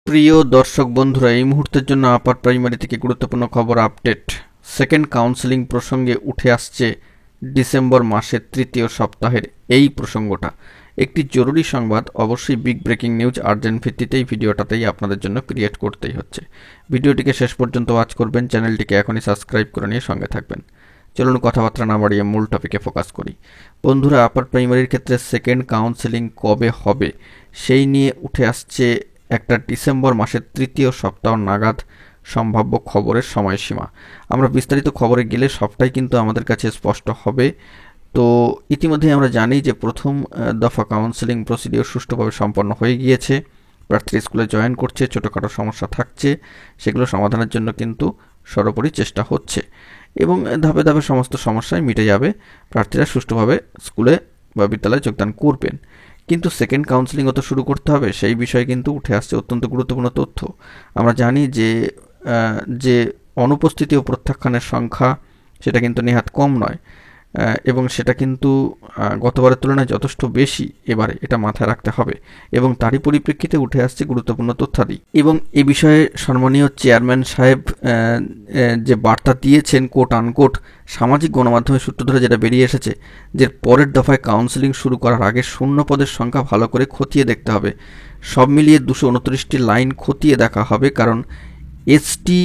প্রিয় দর্শক বন্ধুরা, এই মুহূর্তের জন্য আপার প্রাইমারি থেকে গুরুত্বপূর্ণ খবর আপডেট। সেকেন্ড কাউন্সেলিং প্রসঙ্গে উঠে আসছে ডিসেম্বর মাসের তৃতীয় সপ্তাহের এই প্রসঙ্গটা। একটি জরুরি সংবাদ, অবশ্যই বিগ ব্রেকিং নিউজ, আর্জেন্ট ভিত্তিতেই ভিডিওটাতেই আপনাদের জন্য ক্রিয়েট করতেই হচ্ছে। ভিডিওটিকে শেষ পর্যন্ত ওয়াচ করবেন, চ্যানেলটিকে এখনই সাবস্ক্রাইব করে নিয়ে সঙ্গে থাকবেন। চলুন কথাবার্তা না বাড়িয়ে মূল টপিকে ফোকাস করি। বন্ধুরা, আপার প্রাইমারির ক্ষেত্রে সেকেন্ড কাউন্সেলিং কবে হবে সেই নিয়ে উঠে আসছে একটা ডিসেম্বর মাসের তৃতীয় সপ্তাহ নাগাদ সম্ভাব্য খবরের সময়সীমা। আমরা বিস্তারিত খবরে গেলে সবটাই কিন্তু আমাদের কাছে স্পষ্ট হবে। তো ইতিমধ্যে আমরা জানি যে প্রথম দফা কাউন্সেলিং প্রসিডিওর সুষ্ঠুভাবে সম্পন্ন হয়ে গিয়েছে। প্রার্থীরা স্কুলে জয়েন করছে, ছোটোখাটো সমস্যা থাকছে, সেগুলো সমাধানের জন্য কিন্তু সর্বোপরি চেষ্টা হচ্ছে এবং ধাপে ধাপে সমস্ত সমস্যায় মিটে যাবে, প্রার্থীরা সুষ্ঠুভাবে স্কুলে বা বিদ্যালয়ে যোগদান করবেন। কিন্তু সেকেন্ড কাউন্সেলিংও তো শুরু করতে হবে, সেই বিষয়ে কিন্তু উঠে আসছে অত্যন্ত গুরুত্বপূর্ণ তথ্য। আমরা জানি যে অনুপস্থিতি ও প্রত্যাখ্যানের সংখ্যা সেটা কিন্তু নেহাত কম নয় এবং সেটা কিন্তু গতবারের তুলনায় যথেষ্ট বেশি এবারে, এটা মাথায় রাখতে হবে এবং তারই পরিপ্রেক্ষিতে উঠে আসছে গুরুত্বপূর্ণ তথ্যাদি। এবং এ বিষয়ে সম্মানীয় চেয়ারম্যান সাহেব যে বার্তা দিয়েছেন, কোট আনকোট, সামাজিক গণমাধ্যমের সূত্র ধরে যেটা বেরিয়ে এসেছে, যে পরের দফায় কাউন্সেলিং শুরু করার আগে শূন্য পদের সংখ্যা ভালো করে খতিয়ে দেখতে হবে। সব মিলিয়ে 229টি লাইন খতিয়ে দেখা হবে, কারণ এসটি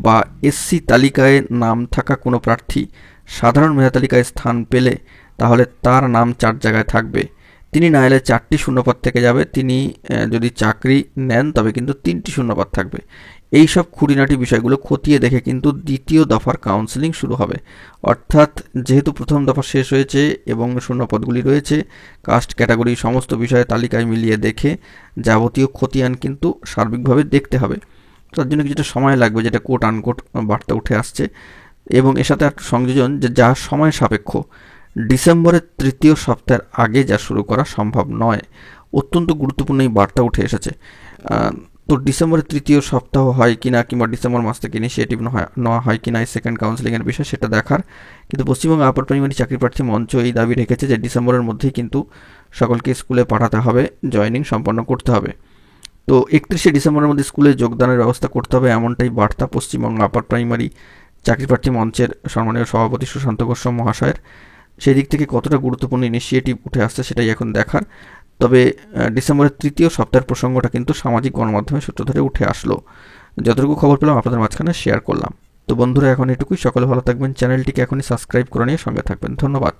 বা এসসি তালিকায় নাম থাকা কোনো প্রার্থী সাধারণ মেধা তালিকায় স্থান পেলে তাহলে তার নাম 4 জায়গায় থাকবে। তিনি না এলে 4টি শূন্যপদ থেকে যাবে। তিনি যদি চাকরি নেন তবে কিন্তু 3টি শূন্যপদ থাকবে। এই সব খুঁটিনাটি বিষয়গুলো খতিয়ে দেখে কিন্তু দ্বিতীয় দফার কাউন্সেলিং শুরু হবে। অর্থাৎ যেহেতু প্রথম দফা শেষ হয়েছে এবং শূন্যপদগুলি রয়েছে, কাস্ট ক্যাটাগরি সমস্ত বিষয়ে তালিকায় মিলিয়ে দেখে যাবতীয় খতিয়ান কিন্তু সার্বিকভাবে দেখতে হবে। তার জন্য কিছুটা সময় লাগবে, যেটা কোট আনকোট বার্তা উঠে আসছে। এবং এর সাথে একটা সংযোজন, যে যা সময় সাপেক্ষ, ডিসেম্বরের তৃতীয় সপ্তাহের আগে যা শুরু করা সম্ভব নয়। অত্যন্ত গুরুত্বপূর্ণ এই বার্তা উঠে এসেছে। তো ডিসেম্বরের তৃতীয় সপ্তাহ হয় কিনা, কিংবা ডিসেম্বর মাস থেকে ইনিশিয়েটিভ নেওয়া হয় কিনা এই সেকেন্ড কাউন্সেলিংয়ের বিষয়, সেটা দেখার। কিন্তু পশ্চিমবঙ্গ আপার প্রাইমারি চাকরি প্রার্থী মঞ্চ এই দাবি রেখেছে যে ডিসেম্বরের মধ্যেই কিন্তু সকলকে স্কুলে পাঠাতে হবে, জয়েনিং সম্পন্ন করতে হবে। তো 31শে ডিসেম্বরের মধ্যে স্কুলে যোগদানের ব্যবস্থা করতে হবে, এমনটাই বার্তা পশ্চিমবঙ্গ আপার প্রাইমারি চাকরি প্রার্থী মঞ্চের সম্মানীয় সভাপতি সুশান্ত গোস্বামী মহাশয়ের। সেই দিক থেকে কতটা গুরুত্বপূর্ণ ইনিশিয়েটিভ উঠে আসছে সেটাই এখন দেখার। তবে ডিসেম্বরের তৃতীয় সপ্তাহের প্রসঙ্গটা কিন্তু সামাজিক গণমাধ্যমের সূত্র ধরে উঠে আসলো। যতটুকু খবর পেলাম আপনাদের মাঝখানে শেয়ার করলাম। তো বন্ধুরা, এখন এটুকুই। সকলে ভালো থাকবেন, চ্যানেলটিকে এখনই সাবস্ক্রাইব করে নিয়ে সঙ্গে থাকবেন। ধন্যবাদ।